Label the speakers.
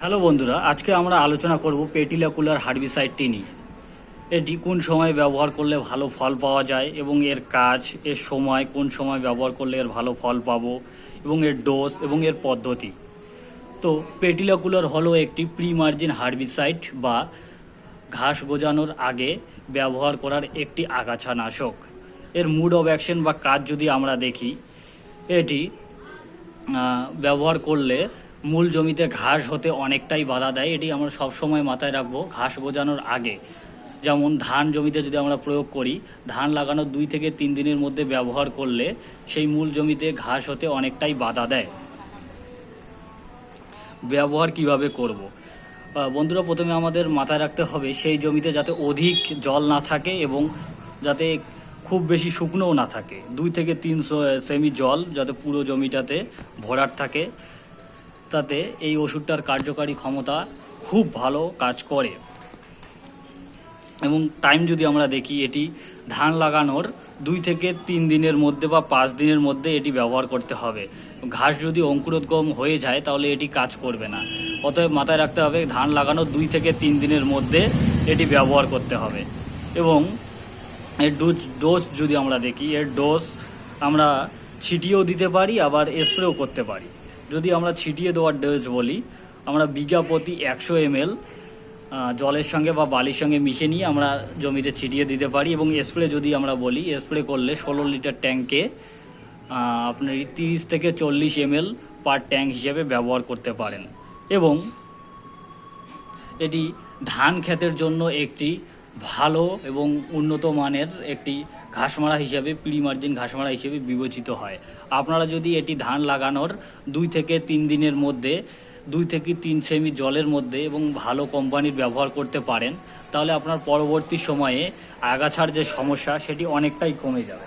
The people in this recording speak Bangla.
Speaker 1: হ্যালো বন্ধুরা, আজকে আমরা আলোচনা করব পেটিলাকুলার হার্বিসাইডটি নিয়ে। এটি কোন সময় ব্যবহার করলে ভালো ফল পাওয়া যায় এবং এর কাজ, এর সময়, কোন সময় ব্যবহার করলে এর ভালো ফল পাবো এবং এর ডোজ এবং এর পদ্ধতি। তো পেটিলাকুলার হলো একটি প্রি মার্জিন হার্বিসাইড বা ঘাস গজানোর আগে ব্যবহার করার একটি আগাছানাশক। এর মুড অফ অ্যাকশন বা কাজ যদি আমরা দেখি, এটি ব্যবহার করলে মূল জমিতে ঘাস হতে অনেকটাই বাধা দেয়। এটি আমরা সবসময় মাথায় রাখবো ঘাস গজানোর আগে। যেমন ধান জমিতে যদি আমরা প্রয়োগ করি, ধান লাগানোর 2 থেকে 3 দিনের মধ্যে ব্যবহার করলে সেই মূল জমিতে ঘাস হতে অনেকটাই বাধা দেয়। ব্যবহার কিভাবে করব? বন্ধুরা, প্রথমে আমাদের মাথায় রাখতে হবে সেই জমিতে যাতে অধিক জল না থাকে এবং যাতে খুব বেশি শুকনোও না থাকে। 2 থেকে 3 সেমি জল যাতে পুরো জমিটাতে ভরাট থাকে, তাতে এই ওষুধটার কার্যকারী ক্ষমতা খুব ভালো কাজ করে। এবং টাইম যদি আমরা দেখি, এটি ধান লাগানোর 2 থেকে 3 দিনের মধ্যে বা 5 দিনের মধ্যে এটি ব্যবহার করতে হবে। ঘাস যদি অঙ্কুরোদ্গম হয়ে যায় তাহলে এটি কাজ করবে না। অতএব মাথায় রাখতে হবে ধান লাগানোর 2 থেকে 3 দিনের মধ্যে এটি ব্যবহার করতে হবে। এবং এর ডোজ যদি আমরা দেখি, এর ডোজ আমরা ছিটিয়েও দিতে পারি, আবার স্প্রেও করতে পারি। যদি আমরা ছিটিয়ে দেওয়ার ডোজ বলি, আমরা বিঘা প্রতি 100 ml জলের সঙ্গে বা বালির সঙ্গে মিশিয়ে নিয়ে আমরা জমিতে ছিটিয়ে দিতে পারি। এবং স্প্রে যদি আমরা বলি, স্প্রে করলে 16 লিটার ট্যাঙ্কে আপনার 30 থেকে 40 ml পার ট্যাঙ্ক হিসেবে ব্যবহার করতে পারেন। এবং এটি ধান ক্ষেতের জন্য একটি ভালো এবং উন্নত মানের একটি ঘাসমারা হিসাবে, প্রি মার্জিন ঘাসমারা হিসেবে বিবেচিত হয়। আপনারা যদি এটি ধান লাগানোর 2 থেকে 3 দিনের মধ্যে 2 থেকে 3 সেমি জলের মধ্যে এবং ভালো কোম্পানির ব্যবহার করতে পারেন, তাহলে আপনার পরবর্তী সময়ে আগাছার যে সমস্যা সেটি অনেকটাই কমে যাবে।